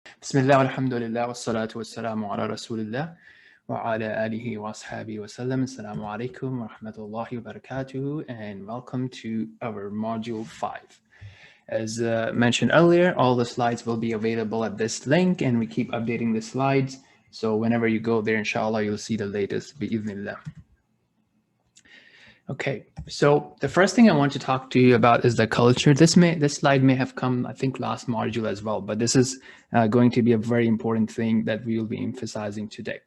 بسم الله والحمد لله والصلاة والسلام على رسول الله وعلى آله وأصحابه وسلم. Assalamu alaikum wa rahmatullahi wa barakatuh, and welcome to our module 5. As mentioned earlier, all the slides will be available at this link, and we keep updating the slides. So whenever you go there, inshallah, you'll see the latest bi'idhnillah. Okay, so the first thing I want to talk to you about is the culture. This slide may have come, I think, last module as well, but this is going to be a very important thing that we will be emphasizing today.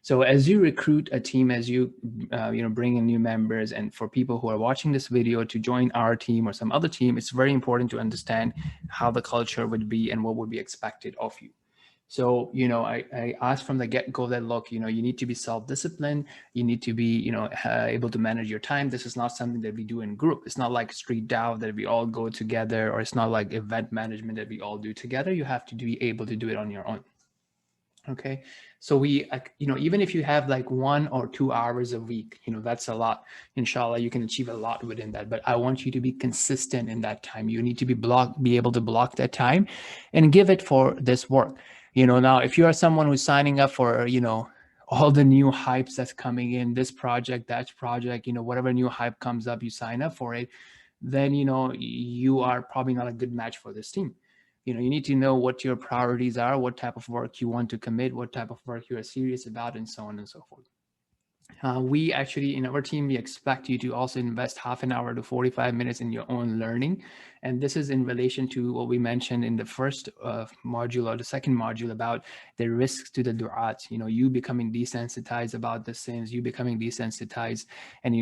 So as you recruit a team, as you bring in new members, and for people who are watching this video to join our team or some other team, it's very important to understand how the culture would be and what would be expected of you. So, I asked from the get-go that, look, you need to be self-disciplined. You need to be, able to manage your time. This is not something that we do in group. It's not like street Dawah that we all go together, or it's not like event management that we all do together. You have to be able to do it on your own. Okay. So we, even if you have like 1 or 2 hours a week, that's a lot. Inshallah, you can achieve a lot within that. But I want you to be consistent in that time. You need to be able to block that time and give it for this work. Now, if you are someone who's signing up for, all the new hypes that's coming in, this project, that project, whatever new hype comes up, you sign up for it, then, you are probably not a good match for this team. You need to know what your priorities are, what type of work you want to commit, what type of work you are serious about, and so on and so forth. We actually, in our team, we expect you to also invest half an hour to 45 minutes in your own learning. And this is in relation to what we mentioned in the first module or the second module about the risks to the du'at, you becoming desensitized about the sins, you becoming desensitized and,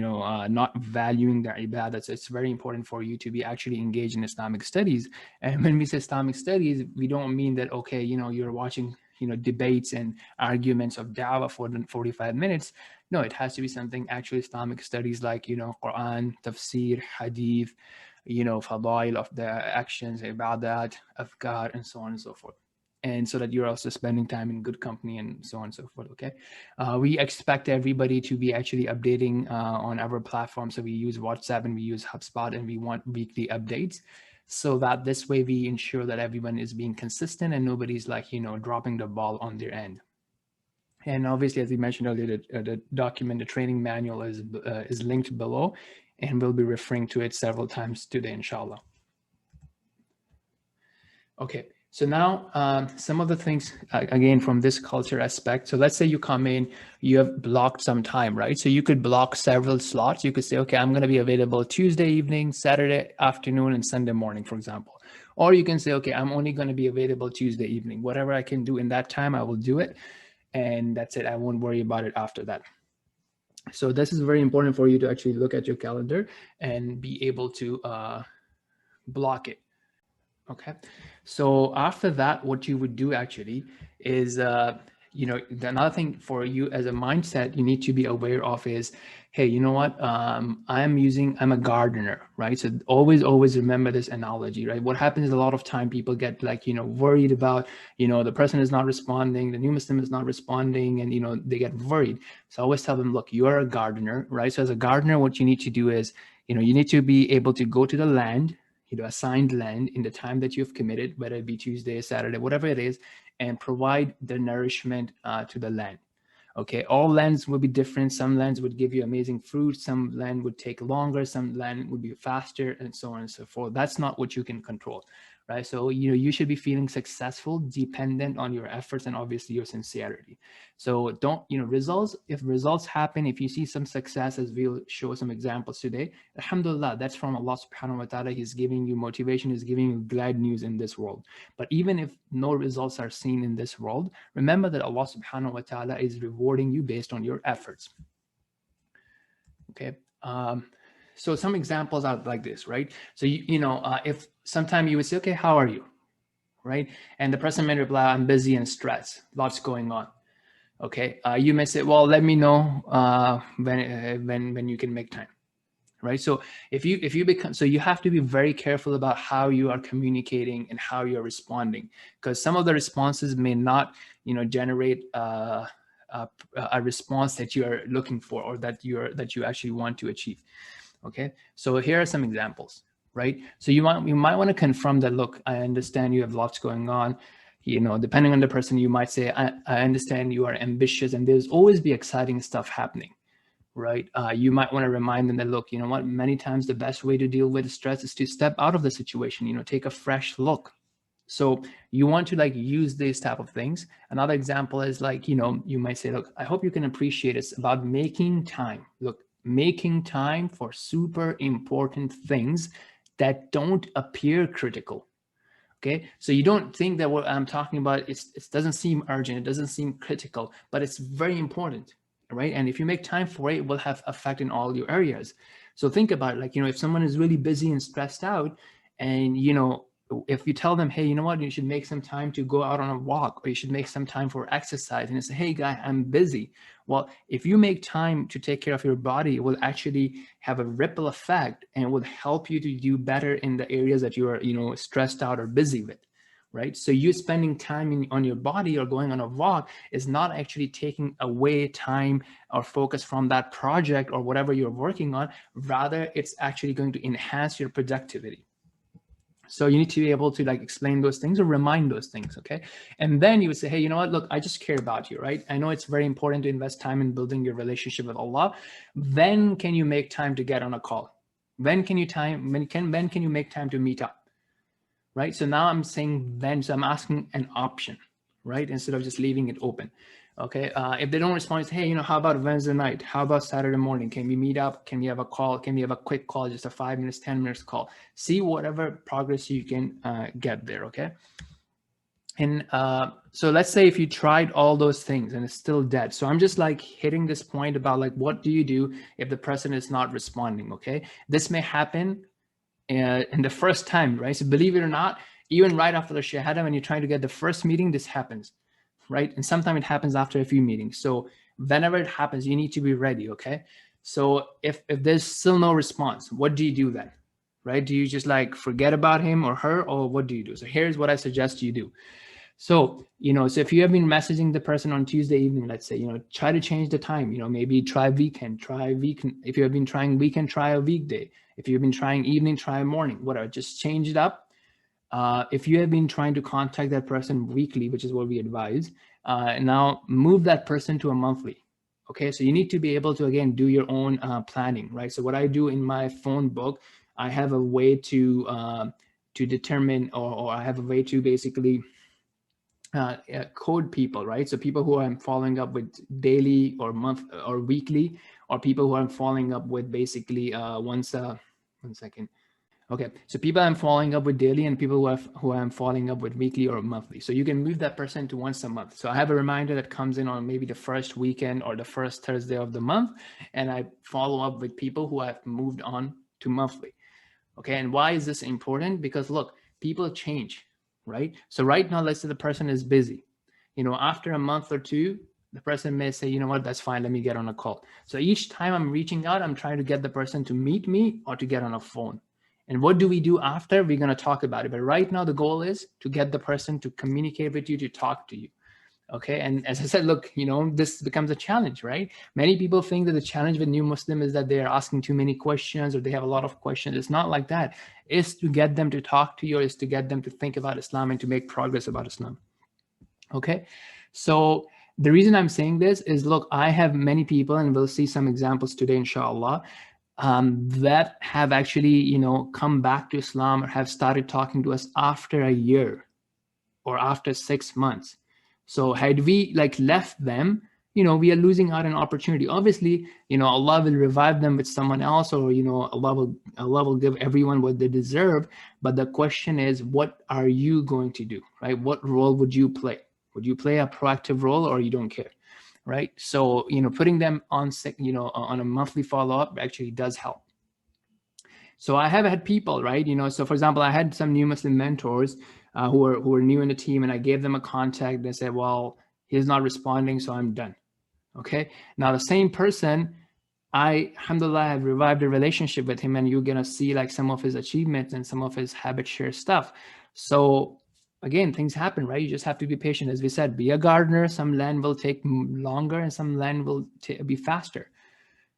not valuing the ibadah. So it's very important for you to be actually engaged in Islamic studies. And when we say Islamic studies, we don't mean that, okay, you're watching debates and arguments of Dawah for 45 minutes. No, it has to be something actually Islamic studies like, Quran, tafsir, hadith, fadail of the actions, ibadat, afkar, and so on and so forth. And so that you're also spending time in good company and so on and so forth, okay? We expect everybody to be actually updating on our platform. So we use WhatsApp and we use HubSpot, and we want weekly updates, so that this way we ensure that everyone is being consistent and nobody's like, dropping the ball on their end. And obviously, as we mentioned earlier, the document, the training manual is linked below, and we'll be referring to it several times today, inshallah. Okay, so now some of the things, again, from this culture aspect. So let's say you come in, you have blocked some time, right? So you could block several slots. You could say, okay, I'm going to be available Tuesday evening, Saturday afternoon, and Sunday morning, for example. Or you can say, okay, I'm only going to be available Tuesday evening. Whatever I can do in that time, I will do it. And that's it. I won't worry about it after that. So this is very important for you to actually look at your calendar and be able to block it. Okay. So after that, what you would do actually is, another thing for you as a mindset you need to be aware of is, hey, you know what? I'm a gardener, right? So always remember this analogy, right? What happens is a lot of time people get like, worried about, the person is not responding, the new Muslim is not responding, and, they get worried. So I always tell them, look, you are a gardener, right? So as a gardener, what you need to do is, you need to be able to go to the land, assigned land in the time that you've committed, whether it be Tuesday, Saturday, whatever it is, and provide the nourishment to the land. Okay, all lands will be different. Some lands would give you amazing fruit. Some land would take longer. Some land would be faster, and so on and so forth. That's not what you can control, right? So, you should be feeling successful, dependent on your efforts and obviously your sincerity. So don't, results, if results happen, if you see some success, as we'll show some examples today, alhamdulillah, that's from Allah subhanahu wa ta'ala. He's giving you motivation, he's giving you glad news in this world. But even if no results are seen in this world, remember that Allah subhanahu wa ta'ala is rewarding you based on your efforts. Okay. So some examples are like this, right? So, if sometime you would say, okay, how are you? Right? And the person may reply, I'm busy and stressed, lots going on. Okay. You may say, well, let me know when you can make time. Right. So if you become, so you have to be very careful about how you are communicating and how you're responding, because some of the responses may not, generate a response that you are looking for, or that you actually want to achieve. Okay. So here are some examples, right? So you might want to confirm that, look, I understand you have lots going on. Depending on the person, you might say, I understand you are ambitious and there's always be exciting stuff happening, right? You might want to remind them that, look, you know what, many times the best way to deal with stress is to step out of the situation, take a fresh look. So you want to use these type of things. Another example is you might say, look, I hope you can appreciate it's about making time. Look, making time for super important things that don't appear critical. Okay, so you don't think that what I'm talking about it doesn't seem urgent, it doesn't seem critical, but it's very important, right? And if you make time for it, it will have effect in all your areas. So think about it, if someone is really busy and stressed out, and if you tell them, hey, you know what, you should make some time to go out on a walk, or you should make some time for exercise, and you say, hey guy, I'm busy. Well, if you make time to take care of your body, it will actually have a ripple effect and it will help you to do better in the areas that you are, stressed out or busy with, right? So you spending time on your body or going on a walk is not actually taking away time or focus from that project or whatever you're working on. Rather, it's actually going to enhance your productivity. So you need to be able to explain those things or remind those things, okay? And then you would say, hey, you know what, look, I just care about you, right? I know it's very important to invest time in building your relationship with Allah. When can you make time to get on a call? When can you make time to meet up, right? So now I'm saying when, so I'm asking an option, right? Instead of just leaving it open. Okay, if they don't respond, say, hey, how about Wednesday night? How about Saturday morning? Can we meet up? Can we have a call? Can we have a quick call, just a 5 minutes, 10 minutes call? See whatever progress you can get there, okay? And so let's say if you tried all those things and it's still dead. So I'm just hitting this point about what do you do if the person is not responding, okay? This may happen in the first time, right? So believe it or not, even right after the shahada, when you're trying to get the first meeting, this happens, right? And sometimes it happens after a few meetings. So whenever it happens, you need to be ready, okay? So if there's still no response, what do you do then, right? Do you just forget about him or her, or what do you do? So here's what I suggest you do. So, so if you have been messaging the person on Tuesday evening, let's say, try to change the time, maybe try weekend. If you have been trying weekend, try a weekday. If you've been trying evening, try morning, whatever, just change it up. If you have been trying to contact that person weekly, which is what we advise, now move that person to a monthly. Okay, so you need to be able to, again, do your own planning, right? So what I do in my phone book, I have a way to determine, or I have a way to basically code people, right? So people who I'm following up with daily or month or weekly, or people who I'm following up with basically once. 1 second. Okay, so people I'm following up with daily and people who I'm following up with weekly or monthly. So you can move that person to once a month. So I have a reminder that comes in on maybe the first weekend or the first Thursday of the month, and I follow up with people who I've moved on to monthly. Okay, and why is this important? Because look, people change, right? So right now, let's say the person is busy. After a month or two, the person may say, you know what, that's fine, let me get on a call. So each time I'm reaching out, I'm trying to get the person to meet me or to get on a phone. And what do we do after? We're going to talk about it. But right now, the goal is to get the person to communicate with you, to talk to you. Okay, and as I said, look, this becomes a challenge, right? Many people think that the challenge with new Muslim is that they are asking too many questions or they have a lot of questions. It's not like that. It's to get them to talk to you, or it's to get them to think about Islam and to make progress about Islam. Okay, so the reason I'm saying this is, look, I have many people, and we'll see some examples today, inshallah, that have actually, come back to Islam or have started talking to us after a year or after 6 months. So had we left them, we are losing out an opportunity. Obviously, Allah will revive them with someone else, or Allah will give everyone what they deserve. But the question is, what are you going to do, right? What role would you play? Would you play a proactive role, or you don't care, right? So putting them on on a monthly follow-up actually does help. So I have had people, right? So for example, I had some new Muslim mentors who were new in the team, and I gave them a contact. They said, well, he's not responding, so I'm done. Okay. Now the same person, alhamdulillah, have revived a relationship with him, and you're going to see some of his achievements and some of his habit share stuff. So again, things happen, right? You just have to be patient. As we said, be a gardener. Some land will take longer and some land will be faster.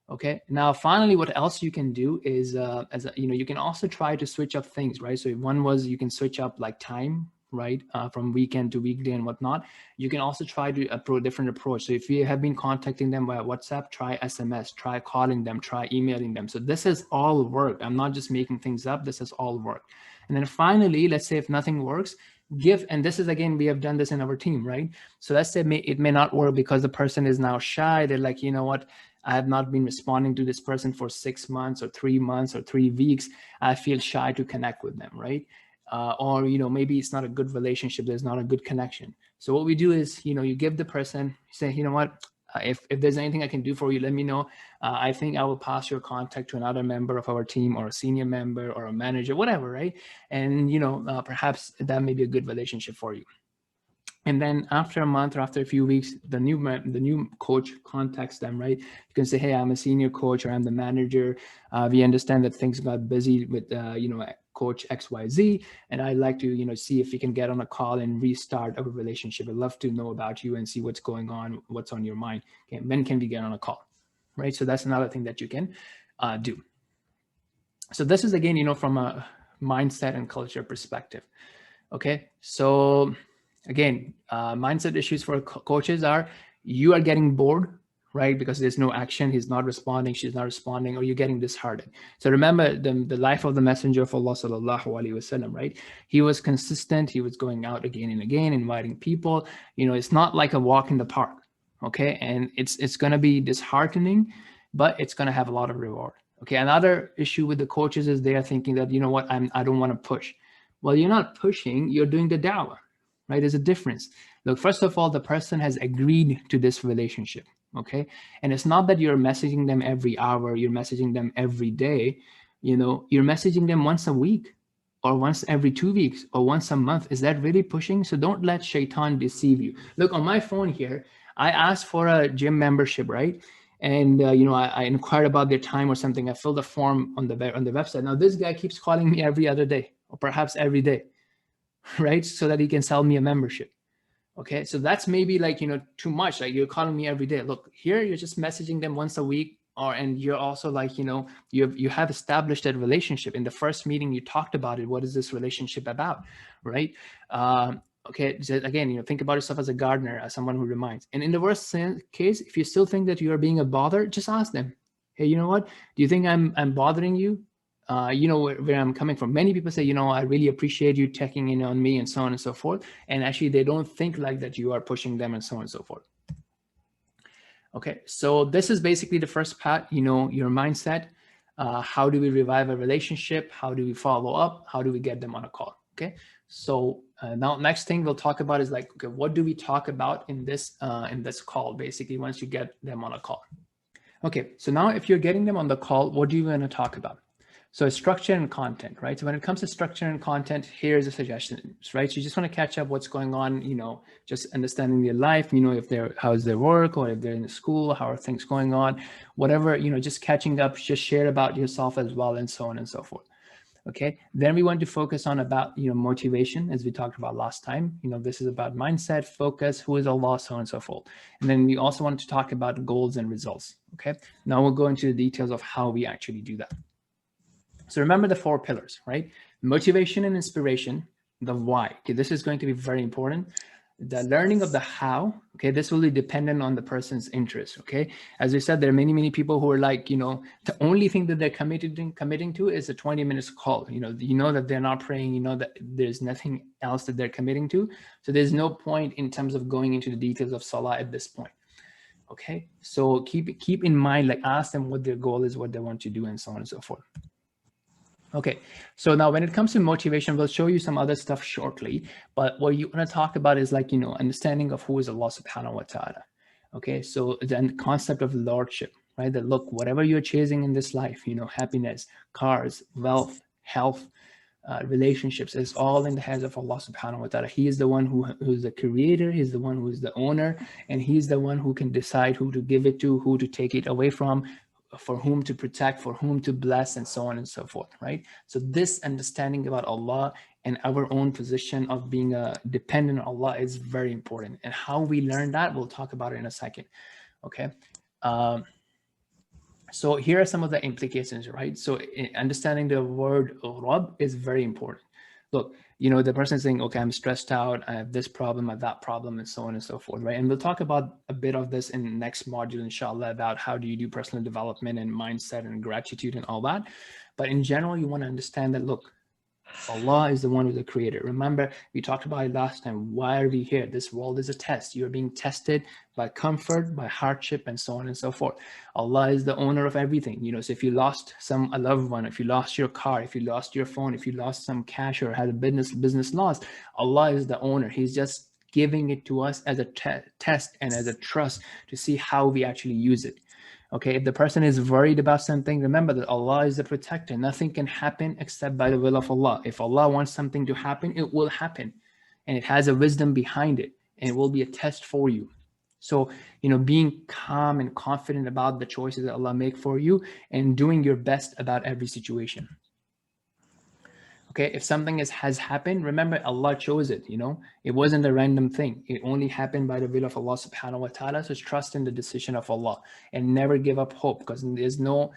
Okay. Now, finally, what else you can do is, you can also try to switch up things, right? So one was you can switch up time right? From weekend to weekday and whatnot. You can also try to approach different approach. So if you have been contacting them via WhatsApp, try SMS, try calling them, try emailing them. So this is all work. I'm not just making things up. This is all work. And then finally, let's say if nothing works, give, and this is again, we have done this in our team, right? So let's say it may not work because the person is now shy. They're like, you know what? I have not been responding to this person for 6 months or 3 months or 3 weeks. I feel shy to connect with them, right? Or, you know, maybe it's not a good relationship. There's not a good connection. So what we do is, you know, you give the person, say, you know what, if there's anything I can do for you, let me know. I think I will pass your contact to another member of our team or a senior member or a manager, whatever, right? And, you know, perhaps that may be a good relationship for you. And then after a month or after a few weeks, the new coach contacts them, right? You can say, hey, I'm a senior coach or I'm the manager. We understand that things got busy with, you know, coach XYZ. And I'd like to, you know, see if we can get on a call and restart our relationship. I'd love to know about you and see what's going on, what's on your mind. Okay, when can we get on a call, right? So that's another thing that you can do. So this is, again, you know, from a mindset and culture perspective. Okay, so again, mindset issues for coaches are you are getting bored, right? Because there's no action. He's not responding. She's not responding, or you're getting disheartened. So remember the life of the Messenger of Allah sallallahu alaihi wasallam, right? He was consistent. He was going out again and again, inviting people. You know, it's not like a walk in the park, okay? And it's going to be disheartening, but it's going to have a lot of reward. Okay, another issue with the coaches is they are thinking that, you know what, I don't want to push. Well, you're not pushing, you're doing the dawah, right? There's a difference. Look, first of all, the person has agreed to this relationship, okay? And it's not that you're messaging them every hour, you're messaging them every day, you know, you're messaging them once a week or once every 2 weeks or once a month. Is that really pushing? So don't let shaitan deceive you. Look, on my phone here, I asked for a gym membership, right? And you know, I inquired about their time or something. I filled a form on the website. Now this guy keeps calling me every other day, or perhaps every day, right? So that he can sell me a membership. Okay, so that's maybe like, you know, too much. Like you're calling me every day. Look, here you're just messaging them once a week, or and you're also like, you know, you have established that relationship. In the first meeting, you talked about it. What is this relationship about, right? Okay, so again, you know, think about yourself as a gardener, as someone who reminds. And in the worst case, if you still think that you are being a bother, just ask them, hey, you know what? Do you think I'm bothering you? You know where I'm coming from. Many people say, you know, I really appreciate you checking in on me and so on and so forth. And actually, they don't think like that you are pushing them and so on and so forth. Okay, so this is basically the first part, you know, your mindset. How do we revive a relationship? How do we follow up? How do we get them on a call? Okay, so now next thing we'll talk about is like, okay, what do we talk about in this call? Basically, once you get them on a call. Okay, so now if you're getting them on the call, what do you want to talk about? So structure and content, right? So when it comes to structure and content, here's a suggestion, right? So you just want to catch up what's going on, you know, just understanding their life, you know, if they're, how's their work, or if they're in the school, how are things going on, whatever, you know, just catching up, just share about yourself as well, and so on and so forth. Okay, then we want to focus on about, you know, motivation, as we talked about last time. You know, this is about mindset, focus, who is Allah, so on and so forth. And then we also want to talk about goals and results. Okay, now we'll go into the details of how we actually do that. So remember the 4 pillars, right? Motivation and inspiration, the why. Okay, this is going to be very important. The learning of the how, okay, this will be dependent on the person's interest, okay? As we said, there are many, many people who are like, you know, the only thing that they're committing to is a 20 minutes call. You know that they're not praying, you know that there's nothing else that they're committing to. So there's no point in terms of going into the details of Salah at this point. Okay, so keep in mind, like ask them what their goal is, what they want to do, and so on and so forth. Okay, so now when it comes to motivation, we'll show you some other stuff shortly, but what you want to talk about is like, you know, understanding of who is Allah subhanahu wa ta'ala. Okay, so then concept of lordship, right? That look, whatever you're chasing in this life, you know, happiness, cars, wealth, health, relationships, is all in the hands of Allah subhanahu wa ta'ala. He is the one who's the creator, he's the one who's the owner, and he's the one who can decide who to give it to, who to take it away from, for whom to protect, for whom to bless, and so on and so forth, right? So this understanding about Allah and our own position of being dependent on Allah is very important. And how we learn that, we'll talk about it in a second, okay? So here are some of the implications, right? So understanding the word Rabb is very important. look, you know, the person is saying, okay, I'm stressed out, I have this problem, I have that problem, and so on and so forth, right? And we'll talk about a bit of this in the next module, inshallah, about how do you do personal development and mindset and gratitude and all that. But in general, you want to understand that, look, Allah is the one who's the creator. Remember, we talked about it last time. Why are we here? This world is a test. You're being tested by comfort, by hardship, and so on and so forth. Allah is the owner of everything. You know, so if you lost a loved one, if you lost your car, if you lost your phone, if you lost some cash or had a business loss, Allah is the owner. He's just giving it to us as a test and as a trust to see how we actually use it. Okay, if the person is worried about something, remember that Allah is the protector. Nothing can happen except by the will of Allah. If Allah wants something to happen, it will happen. And it has a wisdom behind it. And it will be a test for you. So, you know, being calm and confident about the choices that Allah make for you and doing your best about every situation. Okay, if something has happened, remember Allah chose it, you know, it wasn't a random thing. It only happened by the will of Allah subhanahu wa ta'ala. So trust in the decision of Allah and never give up hope, because there's no,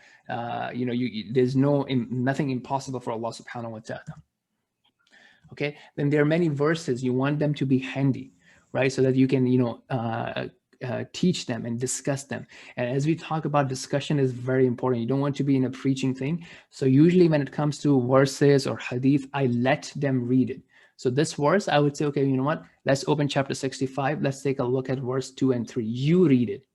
you know, there's nothing impossible for Allah subhanahu wa ta'ala. Okay, then there are many verses, you want them to be handy, right? So that you can, you know, teach them and discuss them. And as we talk about, discussion is very important. You don't want to be in a preaching thing. So usually when it comes to verses or hadith, I let them read it. So this verse, I would say, okay, you know what? Let's open chapter 65. Let's take a look at verse 2 and 3. You read it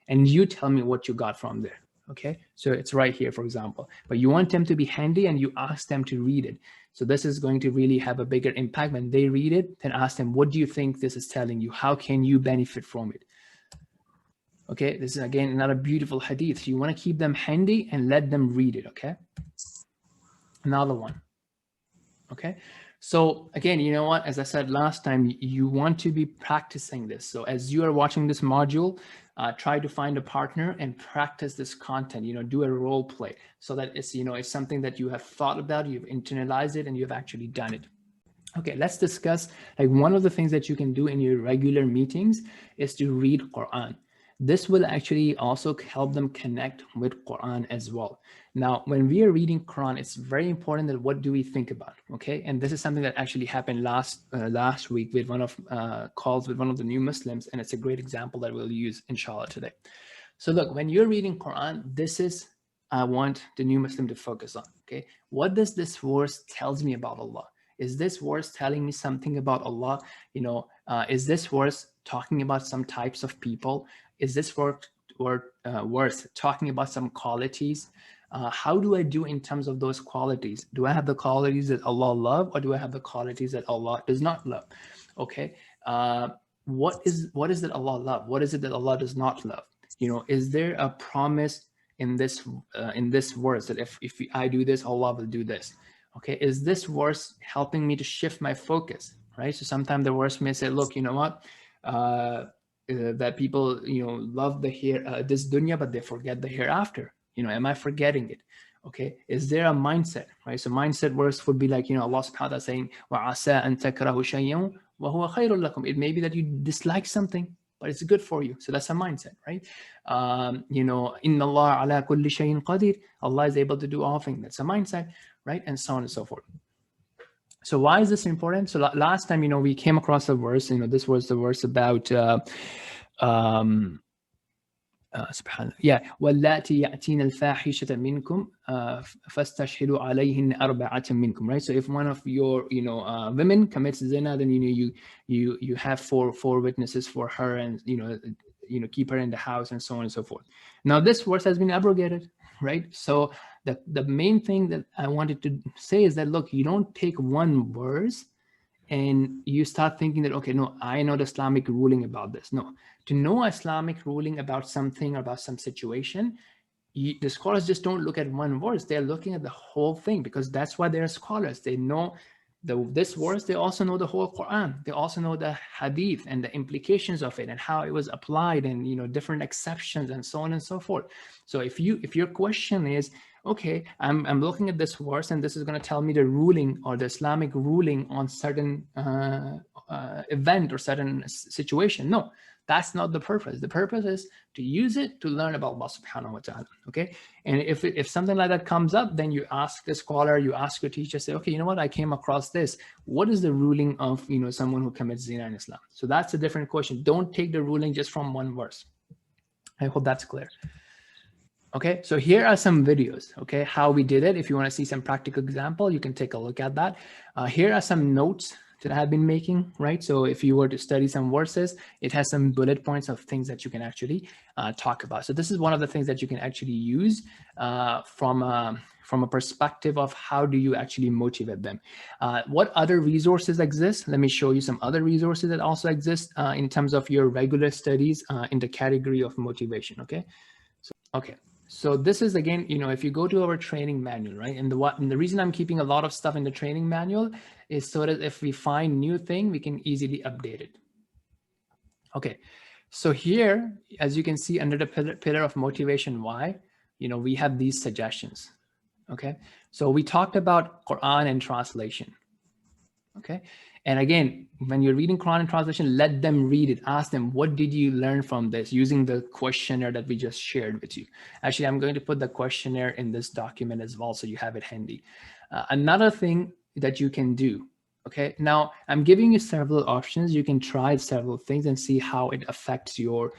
and you tell me what you got from there. Okay, so it's right here, for example. But you want them to be handy and you ask them to read it. So this is going to really have a bigger impact. When they read it, then ask them, what do you think this is telling you? How can you benefit from it? Okay, this is again another beautiful hadith. You want to keep them handy and let them read it. Okay, another one. Okay, so again, you know what, as I said last time, you want to be practicing this. So as you are watching this module, try to find a partner and practice this content. You know, do a role play so that it's, you know, it's something that you have thought about, you've internalized it, and you've actually done it. Okay, let's discuss, like, one of the things that you can do in your regular meetings is to read Quran. This will actually also help them connect with Quran as well. Now, when we are reading Quran, it's very important that what do we think about, okay? And this is something that actually happened last week with one of calls with one of the new Muslims, and it's a great example that we'll use, inshallah, today. So look, when you're reading Quran, this is, I want the new Muslim to focus on, okay? What does this verse tells me about Allah? Is this verse telling me something about Allah? You know, is this verse talking about some types of people? Is this verse talking about some qualities? How do I do in terms of those qualities? Do I have the qualities that Allah loves, or do I have the qualities that Allah does not love? Okay, what is it Allah love? What is it that Allah does not love? You know, is there a promise in this verse that if I do this, Allah will do this? Okay, is this verse helping me to shift my focus, right? So sometimes the verse may say, look, you know what, that people, you know, love this dunya, but they forget the hereafter. You know, am I forgetting it? Okay, is there a mindset, right? So mindset verse would be like, you know, Allah subhanahu wa ta'ala saying, وَعَسَىٰ أَن تَكْرَهُ شَيْئًا وَهُوَ خَيْرٌ لَكُمْ. It may be that you dislike something, but it's good for you. So that's a mindset, right? You know, إِنَّ اللَّهَ عَلَىٰ كُلِّ شَيْءٍ قَدِيرٌ. Allah is able to do all things. That's a mindset, right? And so on and so forth. So why is this important? So last time, you know, we came across a verse, you know, this was the verse about, yeah, وَاللَّاتِي يَأْتِينَ الْفَاحِشَةَ مِنْكُمْ فَاسْتَشْهِدُوا عَلَيْهِنَّ أَرْبَعَةً مِنْكُمْ, right? So if one of your, you know, women commits zina, then, you know, you have four witnesses for her, and, you know, keep her in the house, and so on and so forth. Now this verse has been abrogated, right? So the main thing that I wanted to say is that, look, you don't take one verse and you start thinking that, okay, no, I know the Islamic ruling about this. No, to know Islamic ruling about something, about some situation, the scholars just don't look at one verse. They're looking at the whole thing, because that's why they're scholars. They know this verse. They also know the whole Quran. They also know the hadith and the implications of it and how it was applied, and, you know, different exceptions and so on and so forth. So if your question is, okay, I'm looking at this verse and this is going to tell me the ruling or the Islamic ruling on certain event or certain situation. No, that's not the purpose. The purpose is to use it to learn about Allah subhanahu wa ta'ala. Okay. And if something like that comes up, then you ask the scholar, you ask your teacher, say, okay, you know what, I came across this. What is the ruling of, you know, someone who commits zina in Islam? So that's a different question. Don't take the ruling just from one verse. I hope that's clear. Okay, so here are some videos, okay, how we did it. If you want to see some practical example, you can take a look at that. Here are some notes that I have been making, right? So if you were to study some verses, it has some bullet points of things that you can actually talk about. So this is one of the things that you can actually use from a perspective of how do you actually motivate them. What other resources exist? Let me show you some other resources that also exist in terms of your regular studies in the category of motivation, okay? Okay, so this is again, you know, if you go to our training manual, right? And the reason I'm keeping a lot of stuff in the training manual is so that if we find new thing, we can easily update it. Okay, so here, as you can see under the pillar of motivation why, you know, we have these suggestions. Okay, so we talked about Quran and translation. Okay, and again, when you're reading Quran and translation, let them read it. Ask them, what did you learn from this, using the questionnaire that we just shared with you. Actually, I'm going to put the questionnaire in this document as well, so you have it handy. Another thing that you can do, okay, now I'm giving you several options. You can try several things and see how it affects your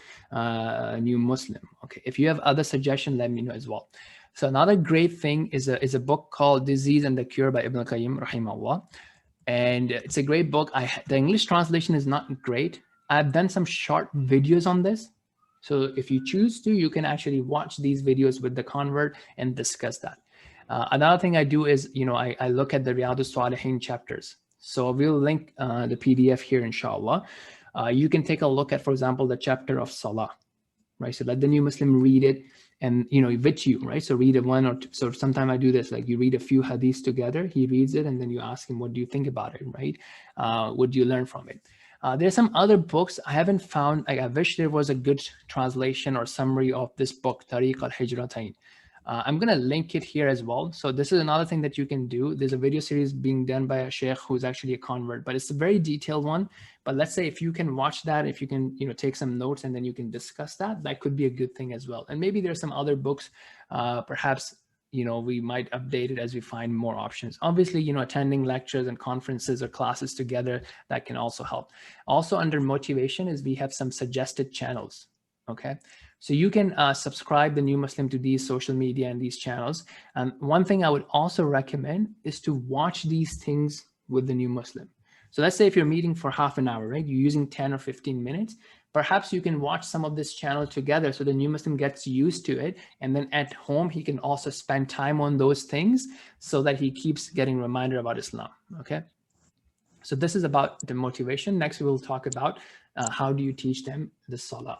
new Muslim. Okay, if you have other suggestions, let me know as well. So another great thing is a book called Disease and the Cure by Ibn al-Qayyim, rahimahullah. And it's a great book. The English translation is not great. I've done some short videos on this. So if you choose to, you can actually watch these videos with the convert and discuss that. Another thing I do is, you know, I look at the Riyadus Salihin chapters. So we'll link the PDF here, inshallah. You can take a look at, for example, the chapter of Salah, right? So let the new Muslim read it and, you know, with you, right? So read one or two. So sometimes I do this, like you read a few hadiths together, he reads it, and then you ask him, what do you think about it, right? What do you learn from it? There's some other books I haven't found. I wish there was a good translation or summary of this book, Tariq al-Hijratain. I'm going to link it here as well. So this is another thing that you can do. There's a video series being done by a sheikh who's actually a convert, but it's a very detailed one. But let's say if you can watch that, if you can, you know, take some notes and then you can discuss that, that could be a good thing as well. And maybe there's some other books, perhaps, you know, we might update it as we find more options. Obviously, you know, attending lectures and conferences or classes together, that can also help. Also under motivation is we have some suggested channels. Okay, so you can subscribe the new Muslim to these social media and these channels. And one thing I would also recommend is to watch these things with the new Muslim. So let's say if you're meeting for half an hour, right? You're using 10 or 15 minutes. Perhaps you can watch some of this channel together so the new Muslim gets used to it. And then at home, he can also spend time on those things so that he keeps getting reminder about Islam, okay? So this is about the motivation. Next, we will talk about how do you teach them the Salah.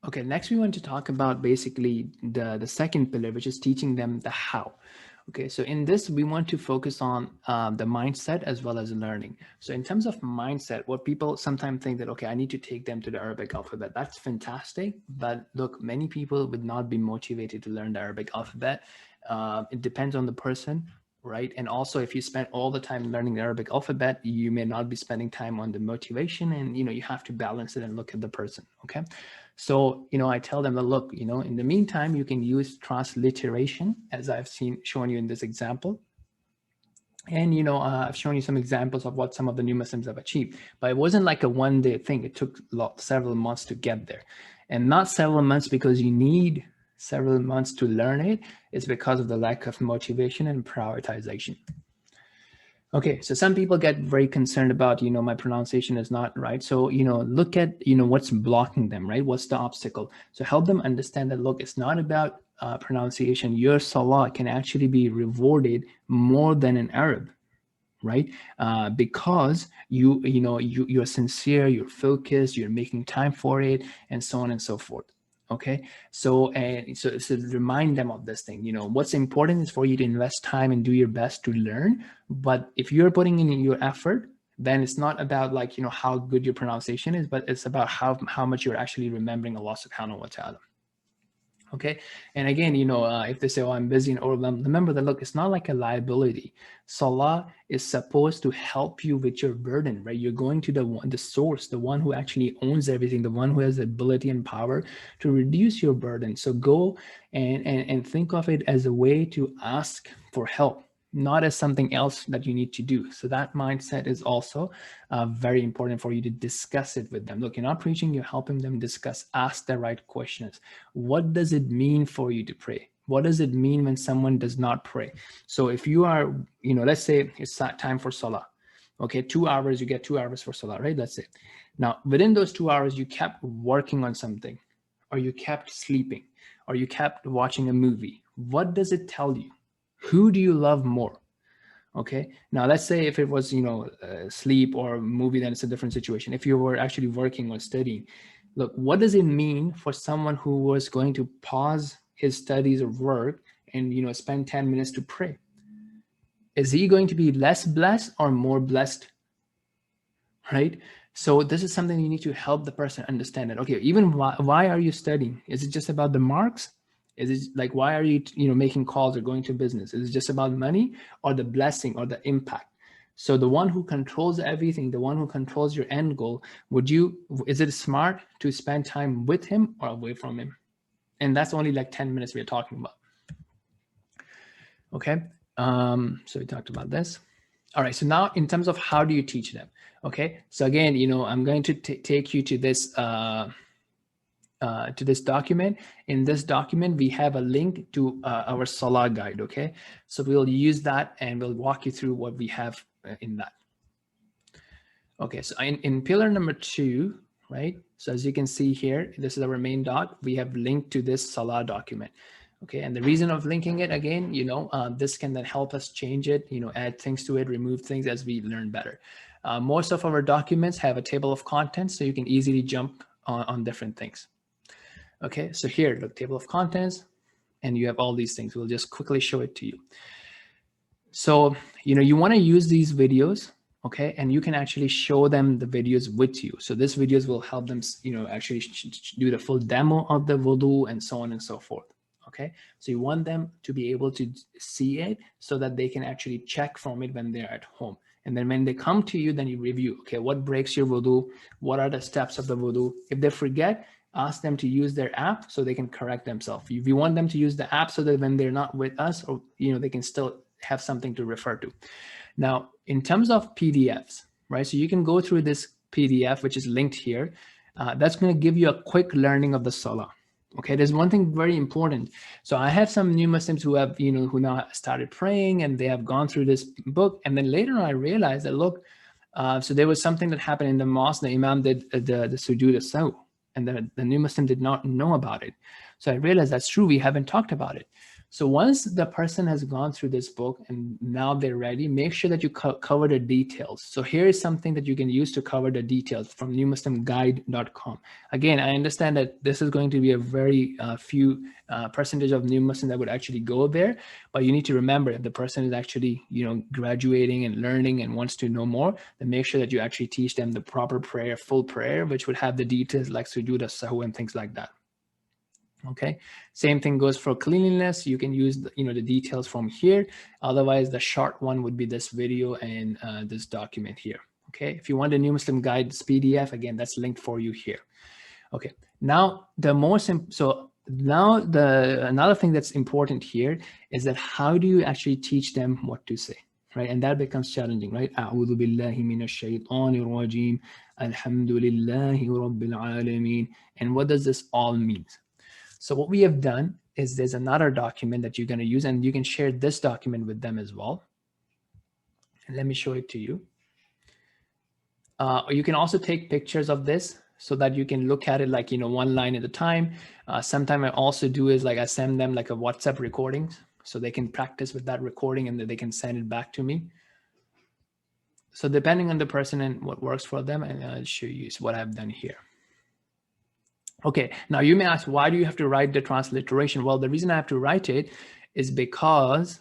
Okay, next we want to talk about basically the second pillar, which is teaching them the how. Okay, so in this, we want to focus on the mindset as well as learning. So in terms of mindset, what people sometimes think that, okay, I need to take them to the Arabic alphabet. That's fantastic. But look, many people would not be motivated to learn the Arabic alphabet. It depends on the person, right? And also if you spend all the time learning the Arabic alphabet, you may not be spending time on the motivation, and, you know, you have to balance it and look at the person, okay? So, you know, I tell them that, look, you know, in the meantime, you can use transliteration, as I've shown you in this example. And, you know, I've shown you some examples of what some of the new Muslims have achieved, but it wasn't like a one-day thing. It took several months to get there, and not several months because you need several months to learn it. It's because of the lack of motivation and prioritization. Okay, so some people get very concerned about, you know, my pronunciation is not right. So, you know, look at, you know, what's blocking them, right? What's the obstacle? So help them understand that, look, it's not about pronunciation. Your salah can actually be rewarded more than in Arab, right? Because you're sincere, you're focused, you're making time for it, and so on and so forth. Okay, so remind them of this thing. You know, what's important is for you to invest time and do your best to learn. But if you're putting in your effort, then it's not about, like, you know, how good your pronunciation is, but it's about how much you're actually remembering Allah subhanahu wa ta'ala. Okay. And again, if they say, oh, I'm busy and overwhelmed, remember that, look, it's not like a liability. Salah is supposed to help you with your burden, right? You're going to the source, the one who actually owns everything, the one who has the ability and power to reduce your burden. So go and think of it as a way to ask for help, not as something else that you need to do. So that mindset is also very important for you to discuss it with them. Look, you're not preaching, you're helping them discuss, ask the right questions. What does it mean for you to pray? What does it mean when someone does not pray? So if you are, let's say it's time for Salah. Okay, 2 hours, you get 2 hours for Salah, right? That's it. Now, within those 2 hours, you kept working on something, or you kept sleeping, or you kept watching a movie. What does it tell you? Who do you love more? Okay. Now let's say if it was, sleep or movie, then it's a different situation. If you were actually working or studying, look, what does it mean for someone who was going to pause his studies or work and, spend 10 minutes to pray? Is he going to be less blessed or more blessed? Right? So this is something you need to help the person understand that, okay, even why are you studying? Is it just about the marks? Is it like, why are you, making calls or going to business? Is it just about money or the blessing or the impact? So the one who controls everything, the one who controls your end goal, is it smart to spend time with him or away from him? And that's only like 10 minutes we're talking about. Okay. So we talked about this. All right. So now in terms of how do you teach them? Okay. So again, I'm going to take you to this document. In this document, we have a link to our Salah guide. Okay. So we'll use that and we'll walk you through what we have in that. Okay. So in pillar number 2, right? So as you can see here, this is our main doc. We have linked to this Salah document. Okay, and the reason of linking it again, this can then help us change it, add things to it, remove things as we learn better. Most of our documents have a table of contents, so you can easily jump on different things. Okay, so here, look, table of contents, and you have all these things. We'll just quickly show it to you. So, you want to use these videos, okay, and you can actually show them the videos with you. So this videos will help them, actually do the full demo of the wudu and so on and so forth. Okay, so you want them to be able to see it so that they can actually check from it when they're at home. And then when they come to you, then you review, okay, what breaks your wudu? What are the steps of the wudu? If they forget, ask them to use their app so they can correct themselves. If you want them to use the app so that when they're not with us, or they can still have something to refer to. Now, in terms of PDFs, right? So you can go through this PDF, which is linked here. That's going to give you a quick learning of the Salah. Okay, there's one thing very important. So I have some new Muslims who have, who now started praying and they have gone through this book. And then later on, I realized that, look, so there was something that happened in the mosque. The Imam did the sujood as-sahu, and the new Muslim did not know about it. So I realized that's true. We haven't talked about it. So once the person has gone through this book and now they're ready, make sure that you cover the details. So here is something that you can use to cover the details from newmuslimguide.com. Again, I understand that this is going to be a very few percentage of new Muslims that would actually go there, but you need to remember, if the person is actually, graduating and learning and wants to know more, then make sure that you actually teach them the proper prayer, full prayer, which would have the details like sujood as-sahu and things like that. Okay, same thing goes for cleanliness. You can use the details from here. Otherwise, the short one would be this video and this document here. Okay, if you want a new Muslim guide PDF, again, that's linked for you here. Okay, now another thing that's important here is that how do you actually teach them what to say, right? And that becomes challenging, right? A'udhu billahi minash shaitanir rajim. Alhamdulillahi rabbil alameen. And what does this all mean? So what we have done is there's another document that you're going to use, and you can share this document with them as well. And let me show it to you. You can also take pictures of this so that you can look at it like, one line at a time. Sometimes I also do is like I send them like a WhatsApp recording so they can practice with that recording and then they can send it back to me. So depending on the person and what works for them, and I'll show you what I've done here. Okay, now you may ask, why do you have to write the transliteration? Well, the reason I have to write it is because,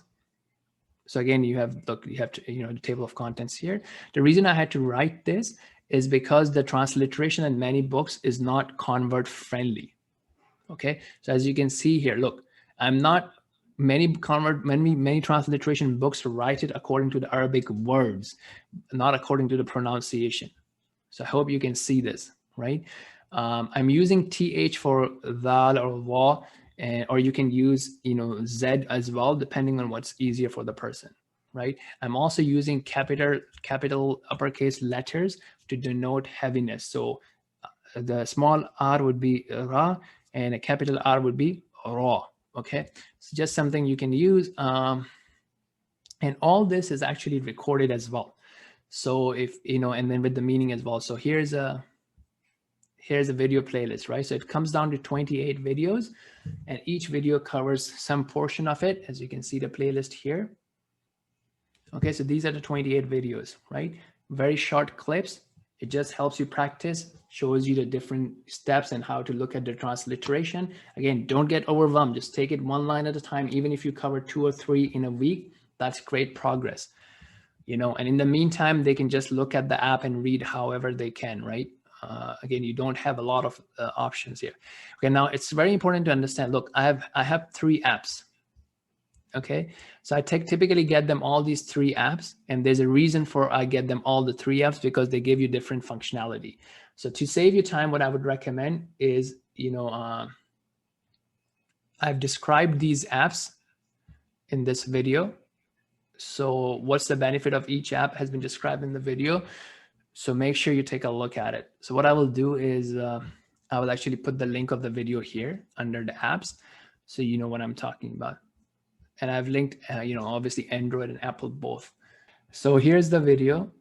so again, you have the table of contents here. The reason I had to write this is because the transliteration in many books is not convert friendly. Okay, so as you can see here, look, I'm not many transliteration books write it according to the Arabic words, not according to the pronunciation. So I hope you can see this, right? I'm using th for dal or wa, or you can use z as well, depending on what's easier for the person, right? I'm also using capital uppercase letters to denote heaviness. So the small r would be ra, and a capital R would be raw. Okay, it's just something you can use, and all this is actually recorded as well. So if and then with the meaning as well. So here's a video playlist, right? So it comes down to 28 videos, and each video covers some portion of it, as you can see the playlist here. Okay, so these are the 28 videos, right? Very short clips. It just helps you practice, shows you the different steps and how to look at the transliteration. Again, don't get overwhelmed. Just take it one line at a time. Even if you cover 2 or 3 in a week, that's great progress. And in the meantime, they can just look at the app and read however they can, right? Again, you don't have a lot of options here. Okay, now it's very important to understand. Look, I have 3 apps. Okay, so I typically get them all these 3 apps, and there's a reason for I get them all the 3 apps, because they give you different functionality. So to save you time, what I would recommend is, I've described these apps in this video. So what's the benefit of each app has been described in the video. So make sure you take a look at it. So what I will do is I will actually put the link of the video here under the apps, so you know what I'm talking about. And I've linked, obviously Android and Apple both. So here's the video.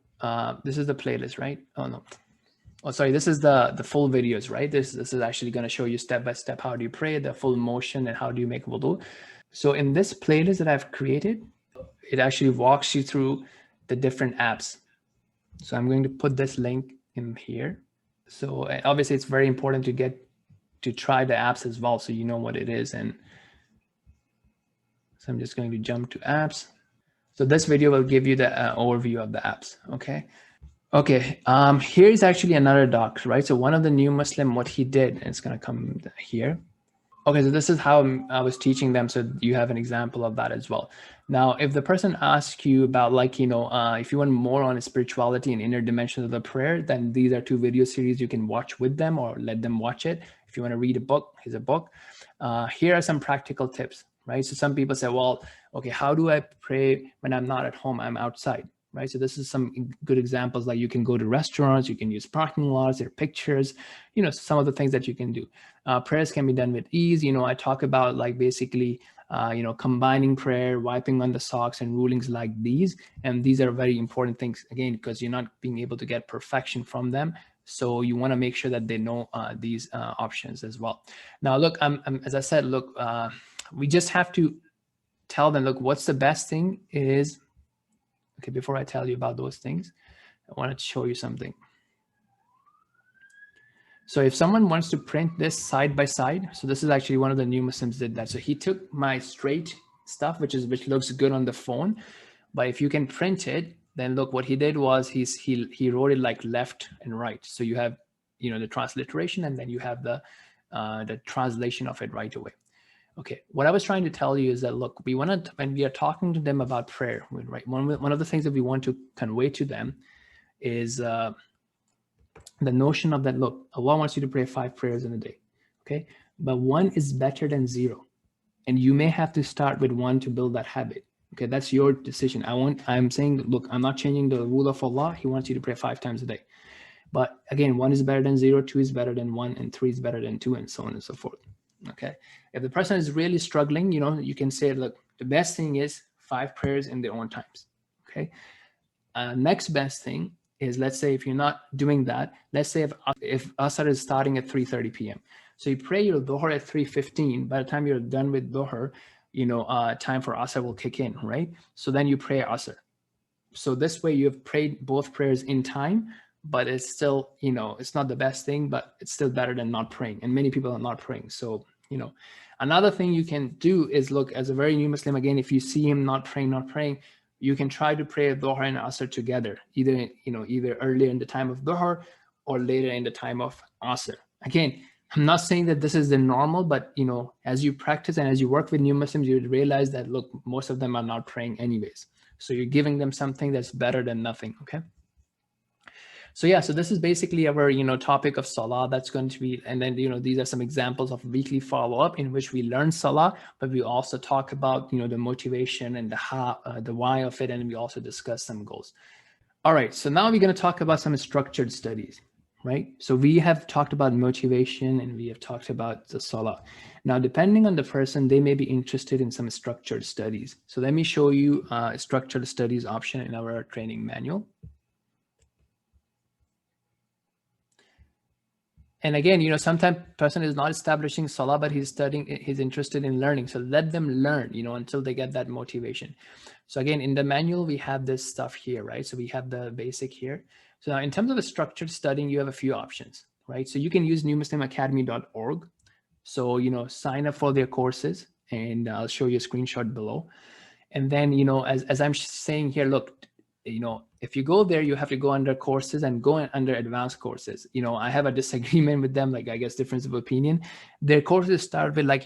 This is the playlist, right? Oh no. Oh, sorry. This is the full videos, right? This is actually going to show you step by step how do you pray, the full motion, and how do you make wudu. So in this playlist that I've created, it actually walks you through the different apps. So I'm going to put this link in here. So obviously it's very important to try the apps as well, so you know what it is. And so I'm just going to jump to apps. So this video will give you the overview of the apps. Okay. Here's actually another doc, right? So one of the new Muslim, what he did, and it's going to come here. Okay, so this is how I was teaching them, so you have an example of that as well. Now, if the person asks you about, like, if you want more on spirituality and inner dimensions of the prayer, then these are 2 video series you can watch with them, or let them watch it. If you want to read a book, here's a book. Here are some practical tips, right? So some people say, well, okay, how do I pray when I'm not at home, I'm outside, right? So this is some good examples. Like, you can go to restaurants, you can use parking lots, there are pictures, some of the things that you can do. Prayers can be done with ease. I talk about, like, basically, combining prayer, wiping on the socks, and rulings like these. And these are very important things, again, because you're not being able to get perfection from them. So you want to make sure that they know these options as well. Now, look, as I said, look, we just have to tell them, look, what's the best thing is. Okay, before I tell you about those things, I wanted to show you something. So if someone wants to print this side by side, so this is actually one of the new Muslims did that. So he took my straight stuff, which looks good on the phone, but if you can print it, then look, what he did was he wrote it like left and right. So you have the transliteration, and then you have the translation of it right away. Okay, what I was trying to tell you is that, look, we want to, when we are talking to them about prayer, right? One of the things that we want to convey to them is the notion of that, look, Allah wants you to pray 5 prayers in a day, okay? But 1 is better than 0. And you may have to start with 1 to build that habit. Okay, that's your decision. I'm saying, look, I'm not changing the rule of Allah. He wants you to pray 5 times a day. But again, 1 is better than 0, 2 is better than 1, and 3 is better than 2, and so on and so forth. Okay, if the person is really struggling, you can say, look, the best thing is 5 prayers in their own times. Okay, next best thing is, let's say if you're not doing that, let's say if Asr is starting at 3:30 p.m. So you pray your Dhuhr at 3:15. By the time you're done with Dhuhr, time for Asr will kick in, right? So then you pray Asr. So this way you've prayed both prayers in time, but it's still, it's not the best thing, but it's still better than not praying. And many people are not praying. So, another thing you can do is, look, as a very new Muslim, again, if you see him not praying, you can try to pray Dhuhr and Asr together, either earlier in the time of Dhuhr or later in the time of Asr. Again, I'm not saying that this is the normal, but as you practice and as you work with new Muslims, you would realize that, look, most of them are not praying anyways. So you're giving them something that's better than nothing, okay? So yeah, so this is basically our topic of Salah that's going to be, and then these are some examples of weekly follow-up in which we learn Salah, but we also talk about the motivation and the how, the why of it, and we also discuss some goals. All right, so now we're going to talk about some structured studies, right? So we have talked about motivation and we have talked about the Salah. Now, depending on the person, they may be interested in some structured studies. So let me show you a structured studies option in our training manual. And again, sometimes person is not establishing Salah, but he's studying, he's interested in learning. So let them learn, until they get that motivation. So again, in the manual, we have this stuff here, right? So we have the basic here. So now in terms of a structured studying, you have a few options, right? So you can use newmuslimacademy.org. So, sign up for their courses, and I'll show you a screenshot below. And then, as I'm saying here, look, if you go there, you have to go under courses and go under advanced courses. I have a disagreement with them, like I guess difference of opinion. Their courses start with like,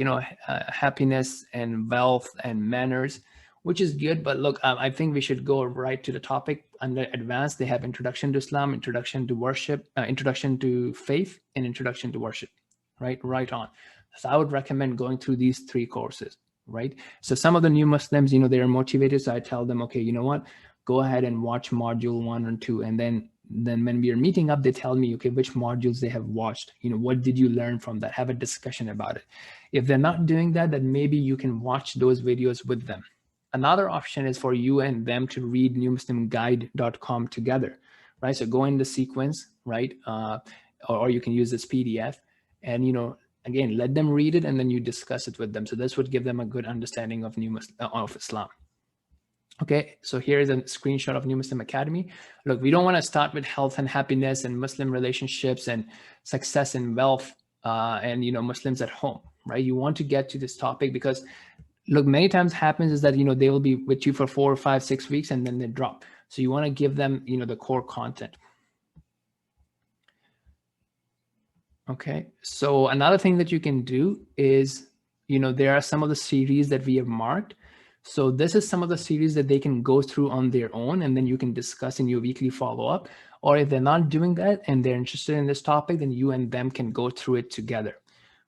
happiness and wealth and manners, which is good. But look, I think we should go right to the topic. Under advanced, they have introduction to Islam, introduction to worship, introduction to faith, and introduction to worship, right on. So I would recommend going through these 3 courses, right? So some of the new Muslims, they are motivated. So I tell them, okay, you know what? Go ahead and watch module 1 or 2. And then when we are meeting up, they tell me, okay, which modules they have watched. What did you learn from that? Have a discussion about it. If they're not doing that, then maybe you can watch those videos with them. Another option is for you and them to read newmuslimguide.com together, right? So go in the sequence, right? Or you can use this PDF and, again, let them read it and then you discuss it with them. So this would give them a good understanding of of Islam. Okay, so here is a screenshot of New Muslim Academy. Look, we don't want to start with health and happiness and Muslim relationships and success and wealth and Muslims at home, right? You want to get to this topic because, look, many times happens is that they will be with you for 4 or 5, 6 weeks and then they drop. So you want to give them the core content. Okay, so another thing that you can do is there are some of the series that we have marked. So this is some of the series that they can go through on their own, and then you can discuss in your weekly follow-up. Or if they're not doing that and they're interested in this topic, then you and them can go through it together,